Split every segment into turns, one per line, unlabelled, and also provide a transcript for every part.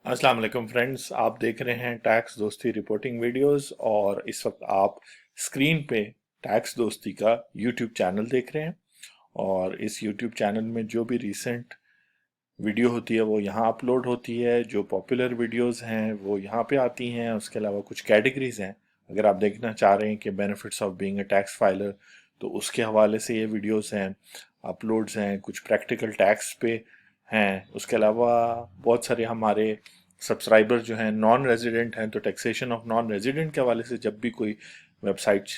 अस्सलाम वालेकुम फ्रेंड्स, आप देख रहे हैं टैक्स दोस्ती रिपोर्टिंग वीडियोस और इस वक्त आप स्क्रीन पे टैक्स दोस्ती का यूट्यूब चैनल देख रहे हैं। और इस यूट्यूब चैनल में जो भी रीसेंट वीडियो होती है वो यहाँ अपलोड होती है। जो पॉपुलर वीडियोस हैं वो यहाँ पे आती हैं। उसके अलावा कुछ कैटेगरीज हैं। अगर आप देखना चाह रहे हैं कि benefits of being a tax filer, तो उसके हवाले से ये वीडियोस हैं, अपलोड्स हैं। कुछ प्रैक्टिकल टैक्स पे हैं। उसके अलावा बहुत सारे हमारे सब्सक्राइबर जो हैं नॉन रेजिडेंट हैं, तो टैक्सेशन ऑफ नॉन रेजिडेंट के हवाले से जब भी कोई वेबसाइट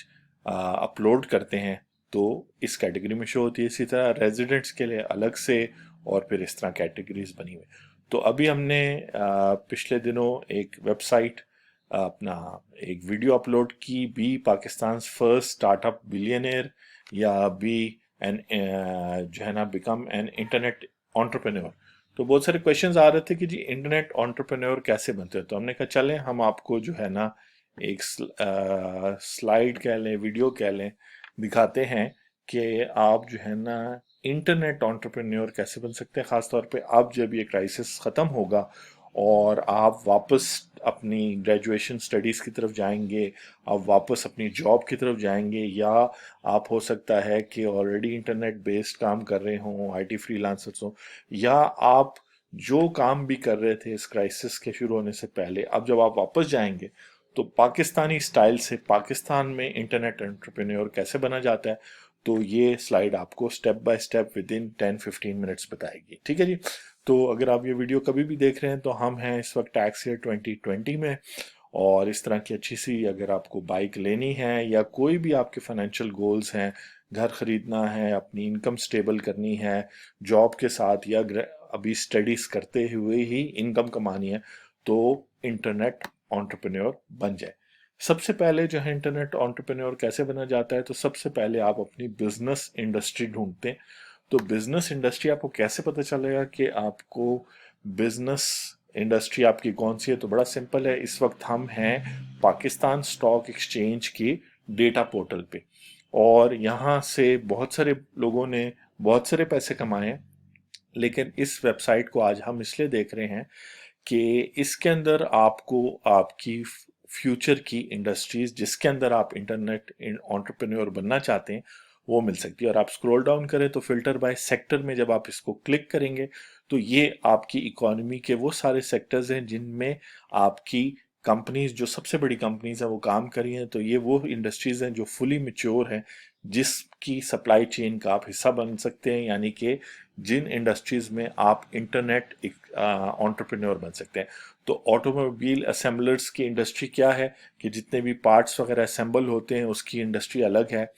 अपलोड करते हैं तो इस कैटेगरी में शो होती है। इसी तरह रेजिडेंट्स के लिए अलग से और फिर इस तरह कैटेगरीज बनी हुई। तो अभी हमने पिछले दिनों एक वेबसाइट अपना एक वीडियो अपलोड की, B Pakistan first startup billionaire या बी एन जो है ना बिकम एन इंटरनेट एंटरप्रेन्योर। तो बहुत सारे क्वेश्चंस आ रहे थे कि जी इंटरनेट एंटरप्रेन्योर कैसे बनते हैं। तो हमने कहा चलें हम आपको जो है ना एक स्लाइड कह लें, वीडियो कह लें, दिखाते हैं कि आप जो है ना इंटरनेट एंटरप्रेन्योर कैसे बन सकते हैं। खास तौर पे अब जब ये क्राइसिस ख़त्म होगा और आप वापस अपनी ग्रेजुएशन स्टडीज़ की तरफ जाएंगे, आप वापस अपनी जॉब की तरफ जाएंगे, या आप हो सकता है कि ऑलरेडी इंटरनेट बेस्ड काम कर रहे हों, आईटी फ्रीलांसर्स हों, या आप जो काम भी कर रहे थे इस क्राइसिस के शुरू होने से पहले, अब जब आप वापस जाएंगे तो पाकिस्तानी स्टाइल से पाकिस्तान में इंटरनेट एंटरप्रेन्योर कैसे बना जाता है, तो ये स्लाइड आपको step by step with in 10-15 minutes बताएगी। ठीक है जी। तो अगर आप ये वीडियो कभी भी देख रहे हैं तो हम हैं इस वक्त टैक्स ईयर 2020 में, और इस तरह की अच्छी सी अगर आपको बाइक लेनी है या कोई भी आपके फाइनेंशियल गोल्स हैं, घर खरीदना है, अपनी इनकम स्टेबल करनी है जॉब के साथ, या अभी स्टडीज करते हुए ही इनकम कमानी है, तो इंटरनेट एंटरप्रेन्योर बन जाए। सबसे पहले जो है इंटरनेट एंटरप्रेन्योर कैसे बना जाता है, तो सबसे पहले आप अपनी बिजनेस इंडस्ट्री ढूंढते हैं। तो बिजनेस इंडस्ट्री आपको कैसे पता चलेगा कि आपको बिजनेस इंडस्ट्री आपकी कौन सी है? तो बड़ा सिंपल है। इस वक्त हम हैं पाकिस्तान स्टॉक एक्सचेंज की डेटा पोर्टल पे, और यहाँ से बहुत सारे लोगों ने बहुत सारे पैसे कमाए हैं। लेकिन इस वेबसाइट को आज हम इसलिए देख रहे हैं कि इसके अंदर आपको आपकी फ्यूचर की इंडस्ट्रीज जिसके अंदर आप इंटरनेट एंटरप्रेन्योर बनना चाहते हैं वो मिल सकती है। और आप स्क्रॉल डाउन करें तो फिल्टर बाय सेक्टर में जब आप इसको क्लिक करेंगे तो ये आपकी इकोनॉमी के वो सारे सेक्टर्स हैं जिनमें आपकी कंपनीज, जो सबसे बड़ी कंपनीज हैं, वो काम कर रही हैं। तो ये वो इंडस्ट्रीज हैं जो फुली मैच्योर हैं, जिसकी सप्लाई चेन का आप हिस्सा बन सकते हैं, यानी कि जिन इंडस्ट्रीज में आप इंटरनेट एंटरप्रेन्योर बन सकते हैं। तो ऑटोमोबाइल असेंबलर्स की इंडस्ट्री क्या है कि जितने भी पार्ट्स वगैरह असेंबल होते हैं उसकी इंडस्ट्री अलग है।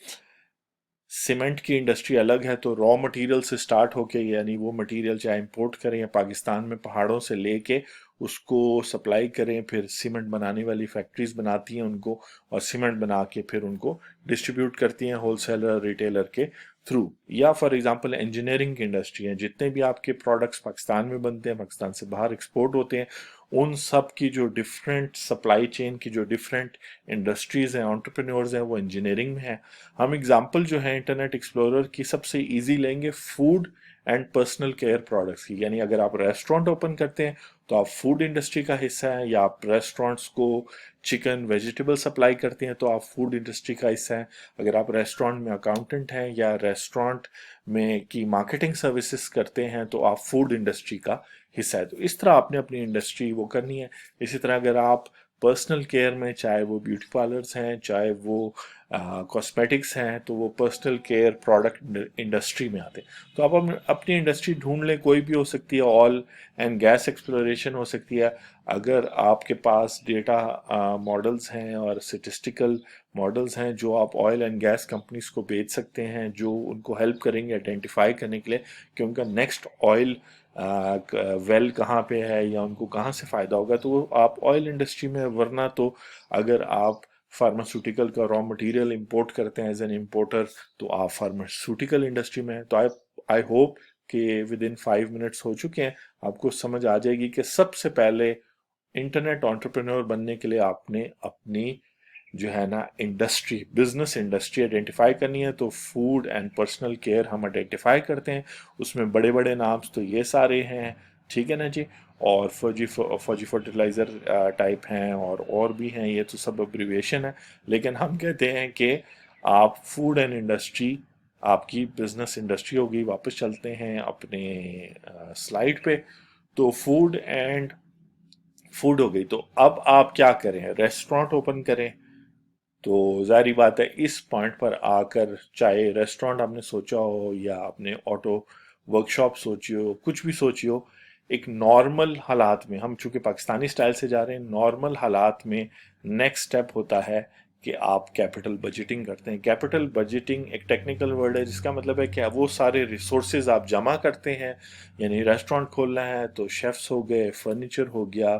सीमेंट की इंडस्ट्री अलग है। तो रॉ मटेरियल से स्टार्ट होके, यानी वो मटेरियल चाहे इंपोर्ट करें या पाकिस्तान में पहाड़ों से लेके उसको सप्लाई करें, फिर सीमेंट बनाने वाली फैक्ट्रीज बनाती हैं उनको, और सीमेंट बना के फिर उनको डिस्ट्रीब्यूट करती हैं होलसेलर रिटेलर के थ्रू। या फॉर एग्जांपल इंजीनियरिंग की इंडस्ट्री है, जितने भी आपके प्रोडक्ट्स पाकिस्तान में बनते हैं, पाकिस्तान से बाहर एक्सपोर्ट होते हैं, उन सब की जो डिफरेंट सप्लाई चेन की जो डिफरेंट इंडस्ट्रीज हैं, एंटरप्रेन्योर्स हैं, वो इंजीनियरिंग में है। हम एग्जांपल जो है इंटरनेट एक्सप्लोरर की सबसे इजी लेंगे food and personal care products की। यानी अगर आप रेस्टोरेंट ओपन करते हैं तो आप फूड इंडस्ट्री का हिस्सा है, या आप रेस्टोरेंट्स को चिकन वेजिटेबल सप्लाई करते हैं तो आप फूड इंडस्ट्री का हिस्सा है। अगर आप रेस्टोरेंट में अकाउंटेंट हैं या रेस्टोरेंट में की मार्केटिंग सर्विसेज करते हैं तो आप फूड इंडस्ट्री का हिस्सा है। तो इस तरह आपने अपनी इंडस्ट्री वो करनी है। इसी तरह अगर आप पर्सनल केयर में, चाहे वो ब्यूटी पार्लर्स हैं, चाहे वो कॉस्मेटिक्स हैं, तो वो पर्सनल केयर प्रोडक्ट इंडस्ट्री में आते हैं। तो आप अपनी इंडस्ट्री ढूंढ लें, कोई भी हो सकती है। ऑयल एंड गैस एक्सप्लोरेशन हो सकती है। अगर आपके पास डेटा मॉडल्स हैं और स्टेटिस्टिकल मॉडल्स हैं जो आप ऑयल एंड गैस कंपनीज को बेच सकते हैं, जो उनको हेल्प करेंगे आइडेंटिफाई करने के लिए कि उनका नेक्स्ट ऑयल वेल कहाँ पे है या उनको कहाँ से फ़ायदा होगा, तो वो आप ऑयल इंडस्ट्री में। वरना तो अगर आप फार्मास्यूटिकल का रॉ मटेरियल इंपोर्ट करते हैं एज एन इंपोर्टर, तो आप फार्मास्यूटिकल इंडस्ट्री में हैं। तो आई होप कि विद इन 5 मिनट्स हो चुके हैं, आपको समझ आ जाएगी कि सबसे पहले इंटरनेट एंटरप्रेन्योर बनने के लिए आपने अपनी जो है ना इंडस्ट्री, बिजनेस इंडस्ट्री आइडेंटिफाई करनी है। तो फूड एंड पर्सनल केयर हम आइडेंटिफाई करते हैं। उसमें बड़े बड़े नाम्स तो ये सारे हैं, ठीक है ना जी। और फौजी फर्टिलाइज़र टाइप हैं और भी हैं, ये तो सब अब्रिविएशन है। लेकिन हम कहते हैं कि आप फूड एंड इंडस्ट्री, आपकी बिजनेस इंडस्ट्री होगी। वापस चलते हैं अपने स्लाइड पे। तो फूड हो गई। तो अब आप क्या करें, रेस्टोरेंट ओपन करें। तो जाहिर बात है इस पॉइंट पर आकर, चाहे रेस्टोरेंट आपने सोचा हो या आपने ऑटो वर्कशॉप सोची हो, कुछ भी सोची हो, एक नॉर्मल हालात में, हम चूंकि पाकिस्तानी स्टाइल से जा रहे हैं, नॉर्मल हालात में नेक्स्ट स्टेप होता है कि आप कैपिटल बजटिंग करते हैं। कैपिटल बजटिंग एक टेक्निकल वर्ड है जिसका मतलब है कि वो सारे रिसोर्सेज आप जमा करते हैं। यानी रेस्टोरेंट खोलना है तो शेफ्स हो गए, फर्नीचर हो गया,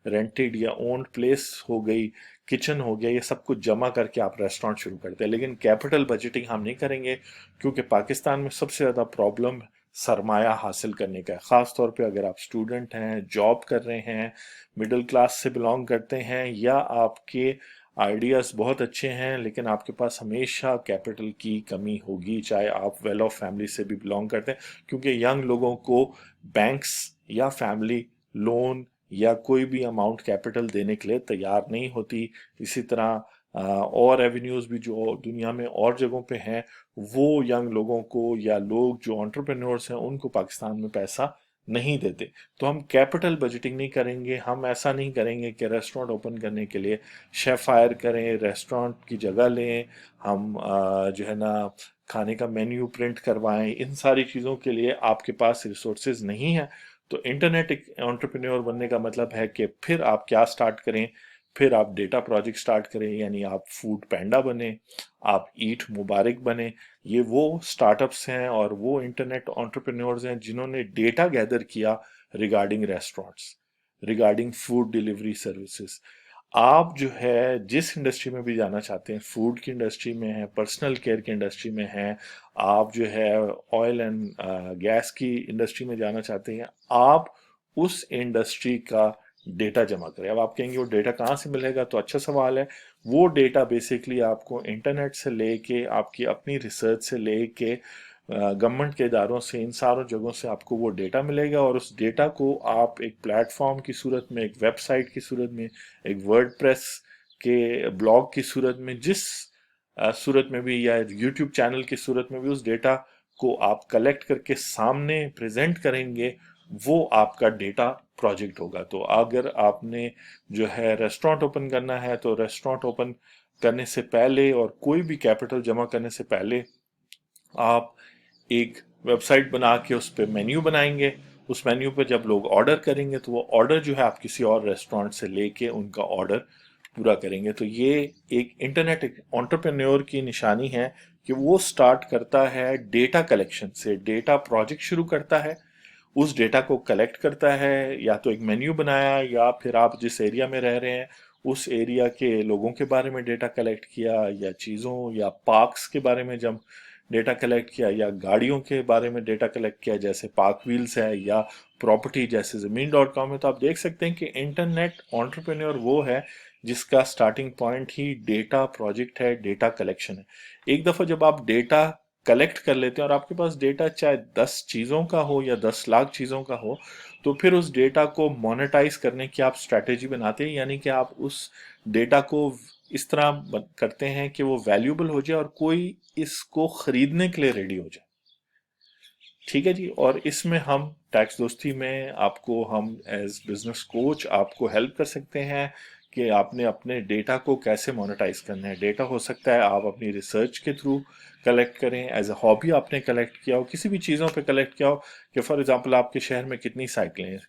रेंटेड या ओन्ड प्लेस हो गई, किचन हो गया, ये सब कुछ जमा करके आप रेस्टोरेंट शुरू करते हैं। लेकिन कैपिटल बजटिंग हम नहीं करेंगे, क्योंकि पाकिस्तान में सबसे ज़्यादा प्रॉब्लम सरमाया हासिल करने का है। ख़ास तौर पे अगर आप स्टूडेंट हैं, जॉब कर रहे हैं, मिडिल क्लास से बिलोंग करते हैं, या आपके आइडियाज़ बहुत अच्छे हैं लेकिन आपके पास हमेशा कैपिटल की कमी होगी, चाहे आप वेल ऑफ फैमिली से भी बिलोंग करते हैं। क्योंकि यंग लोगों को बैंक्स या फैमिली लोन या कोई भी अमाउंट कैपिटल देने के लिए तैयार नहीं होती। इसी तरह और एवेन्यूज़ भी जो दुनिया में और जगहों पे हैं, वो यंग लोगों को या लोग जो एंटरप्रेन्योर्स हैं उनको पाकिस्तान में पैसा नहीं देते। तो हम कैपिटल बजटिंग नहीं करेंगे। हम ऐसा नहीं करेंगे कि रेस्टोरेंट ओपन करने के लिए शेफ हायर करें, रेस्टोरेंट की जगह लें, हम जो है ना खाने का मेन्यू प्रिंट करवाएं। इन सारी चीज़ों के लिए आपके पास रिसोर्सेज नहीं है। तो इंटरनेट एक एंटरप्रेन्योर बनने का मतलब है कि फिर आप क्या स्टार्ट करें, फिर आप डेटा प्रोजेक्ट स्टार्ट करें। यानी आप फूड पैंडा बने, आप ईट मुबारक बने। ये वो स्टार्टअप्स हैं और वो इंटरनेट एंटरप्रेन्योर्स हैं जिन्होंने डेटा गैदर किया regarding restaurants, regarding food delivery services. आप जो है जिस इंडस्ट्री में भी जाना चाहते हैं, फूड की इंडस्ट्री में है, पर्सनल केयर की इंडस्ट्री में है, आप जो है ऑयल एंड गैस की इंडस्ट्री में जाना चाहते हैं, आप उस इंडस्ट्री का डेटा जमा करें। अब आप कहेंगे वो डेटा कहाँ से मिलेगा, तो अच्छा सवाल है। वो डेटा बेसिकली आपको इंटरनेट से लेके, आपकी अपनी रिसर्च से लेके, गवर्नमेंट के इदारों से, इन सारों जगहों से आपको वो डेटा मिलेगा। और उस डेटा को आप एक प्लेटफॉर्म की सूरत में, एक वेबसाइट की सूरत में, एक वर्डप्रेस के ब्लॉग की सूरत में, जिस सूरत में भी, या यूट्यूब चैनल की सूरत में भी उस डेटा को आप कलेक्ट करके सामने प्रेजेंट करेंगे, वो आपका डेटा प्रोजेक्ट होगा। तो अगर आपने जो है रेस्टोरेंट ओपन करना है, तो रेस्टोरेंट ओपन करने से पहले और कोई भी कैपिटल जमा करने से पहले आप एक वेबसाइट बना के उस पर मेन्यू बनाएंगे। उस मेन्यू पर जब लोग ऑर्डर करेंगे तो वो ऑर्डर जो है आप किसी और रेस्टोरेंट से लेके उनका ऑर्डर पूरा करेंगे। तो ये एक इंटरनेट एंटरप्रेन्योर की निशानी है कि वो स्टार्ट करता है डेटा कलेक्शन से, डेटा प्रोजेक्ट शुरू करता है, उस डेटा को कलेक्ट करता है, या तो एक मेन्यू बनाया, या फिर आप जिस एरिया में रह रहे हैं उस एरिया के लोगों के बारे में डेटा कलेक्ट किया, या चीज़ों या पार्क्स के बारे में जब डेटा कलेक्ट किया, या गाड़ियों के बारे में डेटा कलेक्ट किया, जैसे पार्क व्हील्स है, या प्रॉपर्टी जैसे ज़मीन.com है। तो आप देख सकते हैं कि इंटरनेट एंटरप्रेन्योर वो है जिसका स्टार्टिंग पॉइंट ही डेटा प्रोजेक्ट है, डेटा कलेक्शन है। एक दफ़ा जब आप डेटा कलेक्ट कर लेते हैं और आपके पास डेटा चाहे 10 चीज़ों का हो या 10 लाख चीज़ों का हो, तो फिर उस डेटा को मोनेटाइज करने की आप स्ट्रैटेजी बनाते हैं। यानी कि आप उस डेटा को इस तरह करते हैं कि वो वैल्यूएबल हो जाए और कोई इसको खरीदने के लिए रेडी हो जाए। ठीक है जी। और इसमें हम टैक्स दोस्ती में आपको, हम एज बिजनेस कोच आपको हेल्प कर सकते हैं कि आपने अपने डेटा को कैसे मोनेटाइज करना है। डेटा हो सकता है आप अपनी रिसर्च के थ्रू कलेक्ट करें, एज अ हॉबी आपने कलेक्ट किया हो, किसी भी चीज़ों पे कलेक्ट किया हो कि फॉर एग्जांपल आपके शहर में कितनी साइकिलें हैं,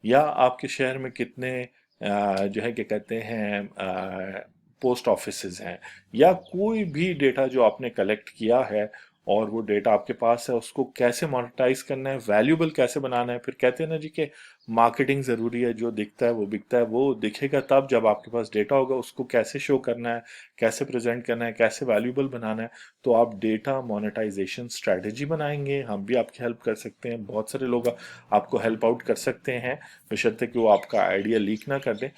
या आपके शहर में कितने जो है क्या कहते हैं पोस्ट ऑफिसेज हैं, या कोई भी डेटा जो आपने कलेक्ट किया है और वो डेटा आपके पास है, उसको कैसे मोनेटाइज करना है, वैल्यूएबल कैसे बनाना है। फिर कहते हैं ना जी कि मार्केटिंग ज़रूरी है, जो दिखता है वो बिकता है। वो दिखेगा तब जब आपके पास डेटा होगा, उसको कैसे शो करना है, कैसे प्रेजेंट करना है, कैसे वैल्यूएबल बनाना है। तो आप डेटा मोनेटाइजेशन स्ट्रैटेजी बनाएंगे, हम भी आपकी हेल्प कर सकते हैं, बहुत सारे लोग आपको हेल्प आउट कर सकते हैं, बशर्ते कि वो आपका आइडिया लीक ना कर दें।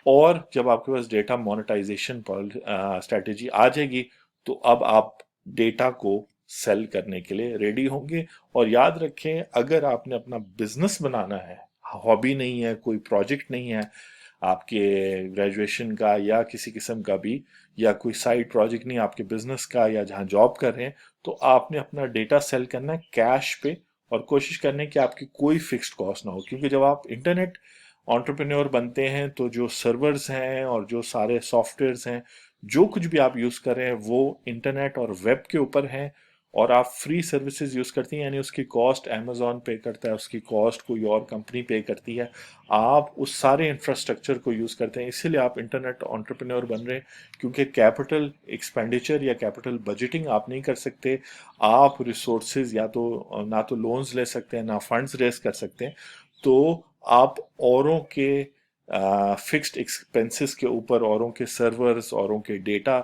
और जब आपके पास डेटा मोनेटाइजेशन स्ट्रैटेजी आ जाएगी, तो अब आप डेटा को सेल करने के लिए रेडी होंगे। और याद रखें, अगर आपने अपना बिजनेस बनाना है, हॉबी नहीं है, कोई प्रोजेक्ट नहीं है आपके ग्रेजुएशन का या किसी किस्म का भी, या कोई साइड प्रोजेक्ट नहीं आपके बिजनेस का या जहां जॉब कर रहे हैं, तो आपने अपना डेटा सेल करना है कैश पे, और कोशिश करनी है कि आपकी कोई फिक्स्ड कॉस्ट ना हो। क्योंकि जब आप इंटरनेट एंटरप्रेन्योर बनते हैं तो जो सर्वर्स हैं और जो सारे सॉफ्टवेयर्स हैं, जो कुछ भी आप यूज कर रहे हैं वो इंटरनेट और वेब के ऊपर हैं, और आप फ्री सर्विसेज यूज करती हैं, यानी उसकी कॉस्ट अमेजोन पे करता है, उसकी कॉस्ट कोई और कंपनी पे करती है, आप उस सारे इंफ्रास्ट्रक्चर को यूज करते हैं, इसीलिए आप इंटरनेट एंटरप्रेन्योर बन रहे हैं। क्योंकि कैपिटल एक्सपेंडिचर या कैपिटल बजटिंग आप नहीं कर सकते, आप रिसोर्सेज या तो ना तो लोन्स ले सकते हैं ना फंड्स रेज कर सकते हैं, तो आप औरों के फिक्स्ड एक्सपेंसेस के ऊपर, औरों के सर्वर्स, औरों के डेटा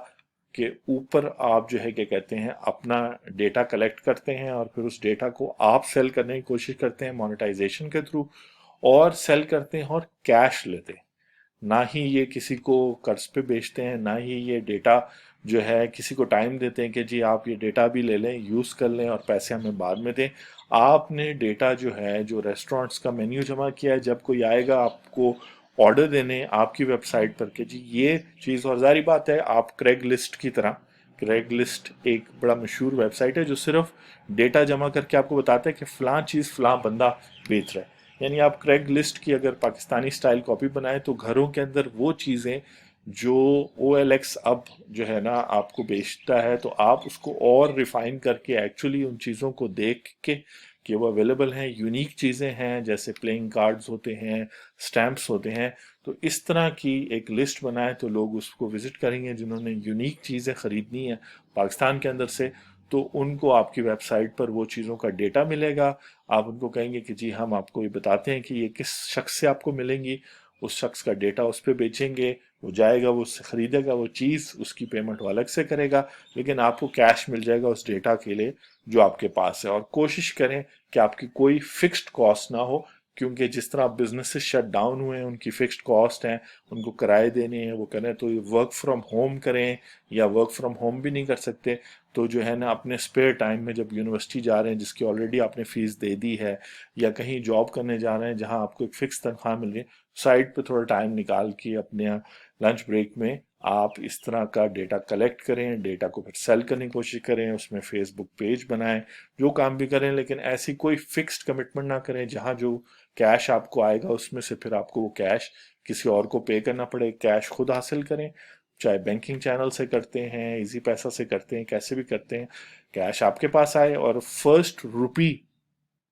के ऊपर आप जो है क्या कहते हैं अपना डेटा कलेक्ट करते हैं, और फिर उस डेटा को आप सेल करने की कोशिश करते हैं मोनेटाइजेशन के थ्रू, और सेल करते हैं और कैश लेते हैं। ना ही ये किसी को कर्ज पे बेचते हैं, ना ही ये डेटा जो है किसी को टाइम देते हैं कि जी आप ये डेटा भी ले लें, यूज़ कर लें और पैसे हमें बाद में दें। आपने डेटा जो है, जो रेस्टोरेंट्स का मेन्यू जमा किया है, जब कोई आएगा आपको ऑर्डर देने आपकी वेबसाइट पर कि जी ये चीज़, और जारी बात है आप क्रेग लिस्ट की तरह, क्रेग लिस्ट एक बड़ा मशहूर वेबसाइट है जो सिर्फ डेटा जमा करके आपको बताता है कि फ़लाँ चीज़ फ़लाँ बंदा बेच रहा है। यानी आप क्रेग लिस्ट की अगर पाकिस्तानी स्टाइल कॉपी बनाए तो घरों के अंदर वो चीज़ें जो OLX अब जो है ना आपको बेचता है, तो आप उसको और रिफाइन करके एक्चुअली उन चीज़ों को देख के कि वो अवेलेबल हैं, यूनिक चीज़ें हैं, जैसे प्लेइंग कार्ड्स होते हैं, स्टैम्प्स होते हैं, तो इस तरह की एक लिस्ट बनाए तो लोग उसको विजिट करेंगे जिन्होंने यूनिक चीज़ें ख़रीदनी है पाकिस्तान के अंदर से, तो उनको आपकी वेबसाइट पर वो चीज़ों का डेटा मिलेगा। आप उनको कहेंगे कि जी हम आपको ये बताते हैं कि ये किस शख्स से आपको मिलेंगी, उस शख्स का डेटा उस पर बेचेंगे, वो जाएगा, वो उससे खरीदेगा वो चीज़, उसकी पेमेंट वो अलग से करेगा, लेकिन आपको कैश मिल जाएगा उस डेटा के लिए जो आपके पास है। और कोशिश करें कि आपकी कोई फिक्स्ड कॉस्ट ना हो, क्योंकि जिस तरह बिजनेसेस शट डाउन हुए हैं उनकी फिक्स्ड कॉस्ट हैं, उनको किराए देने हैं, वो करें तो ये वर्क फ्रॉम होम करें, या वर्क फ्रॉम होम भी नहीं कर सकते तो जो है ना अपने स्पेयर टाइम में जब यूनिवर्सिटी जा रहे हैं जिसकी ऑलरेडी आपने फीस दे दी है, या कहीं जॉब करने जा रहे हैं जहां आपको एक फिक्स तनख्वाह मिल रही है, साइड पे थोड़ा टाइम निकाल के अपने लंच ब्रेक में आप इस तरह का डेटा कलेक्ट करें, डेटा को फिर सेल करने की कोशिश करें, उसमें फेसबुक पेज बनाएं, जो काम भी करें, लेकिन ऐसी कोई फिक्स्ड कमिटमेंट ना करें जहां जो कैश आपको आएगा उसमें से फिर आपको वो कैश किसी और को पे करना पड़े। कैश खुद हासिल करें, चाहे बैंकिंग चैनल से करते हैं, इजी पैसा से करते हैं, कैसे भी करते हैं, कैश आपके पास आए, और फर्स्ट रुपी,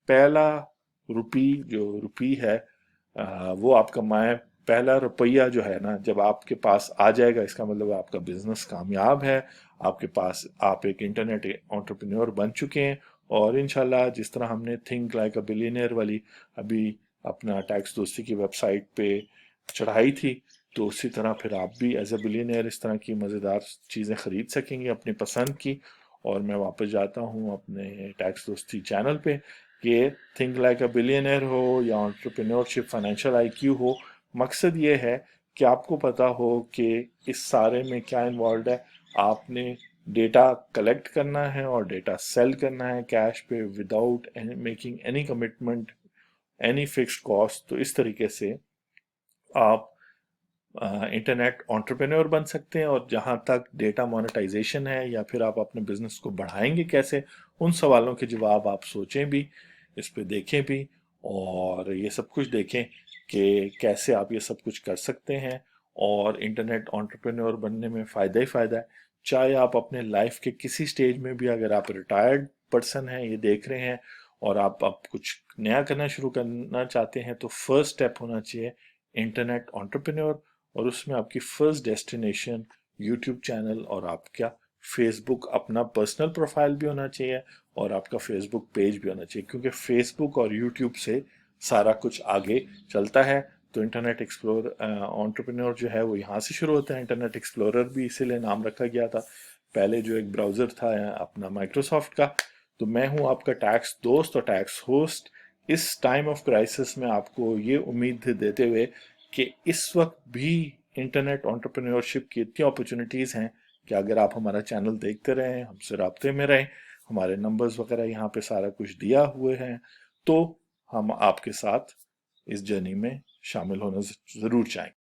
पहला रुपी जो रुपी है वो आप कमाएं। पहला रुपया जो है ना जब आपके पास आ जाएगा, इसका मतलब आपका बिजनेस कामयाब है, आपके पास आप एक इंटरनेट एंटरप्रेन्योर बन चुके हैं। और इंशाल्लाह जिस तरह हमने थिंक लाइक अ बिलियनियर वाली अभी अपना टैक्स दोस्ती की वेबसाइट पे चढ़ाई थी, तो उसी तरह फिर आप भी एज ए बिलियनियर इस तरह की मज़ेदार चीज़ें ख़रीद सकेंगे अपनी पसंद की। और मैं वापस जाता हूँ अपने टैक्स दोस्ती चैनल पे कि थिंक लाइक अ बिलियनर हो या एंटरप्रेन्योरशिप फाइनेंशियल आईक्यू हो, मकसद ये है कि आपको पता हो कि इस सारे में क्या इन्वॉल्व है। आपने डेटा कलेक्ट करना है और डेटा सेल करना है कैश पे without making any commitment, any fixed cost. तो इस तरीके से आप इंटरनेट एंटरप्रेन्योर बन सकते हैं। और जहां तक डेटा मोनेटाइजेशन है या फिर आप अपने बिजनेस को बढ़ाएंगे कैसे, उन सवालों के जवाब आप सोचें भी, इस पे देखें भी, और ये सब कुछ देखें कि कैसे आप ये सब कुछ कर सकते हैं। और इंटरनेट एंटरप्रेन्योर बनने में फ़ायदा ही फ़ायदा है। चाहे आप अपने लाइफ के किसी स्टेज में भी, अगर आप रिटायर्ड पर्सन हैं ये देख रहे हैं और आप अब कुछ नया करना शुरू करना चाहते हैं, तो फर्स्ट स्टेप होना चाहिए इंटरनेट एंटरप्रेन्योर। और उसमें आपकी फर्स्ट डेस्टिनेशन यूट्यूब चैनल और आपका फेसबुक अपना पर्सनल प्रोफाइल भी होना चाहिए, और आपका फेसबुक पेज भी होना चाहिए, क्योंकि फेसबुक और यूट्यूब से सारा कुछ आगे चलता है। तो इंटरनेट एक्सप्लोर एंटरप्रेन्योर जो है वो यहाँ से शुरू होता है। इंटरनेट एक्सप्लोरर भी इसीलिए नाम रखा गया था, पहले जो एक ब्राउज़र था अपना माइक्रोसॉफ्ट का। तो मैं हूँ आपका टैक्स दोस्त और टैक्स होस्ट, इस टाइम ऑफ क्राइसिस में आपको ये उम्मीद देते हुए कि इस वक्त भी इंटरनेट एंटरप्रेन्योरशिप की इतनी अपॉर्चुनिटीज़ हैं कि अगर आप हमारा चैनल देखते रहें, हमसे राब्ते में रहें, हमारे नंबर्स वगैरह यहाँ पे सारा कुछ दिया हुए हैं, तो हम आपके साथ इस जर्नी में शामिल होना ज़रूर चाहेंगे।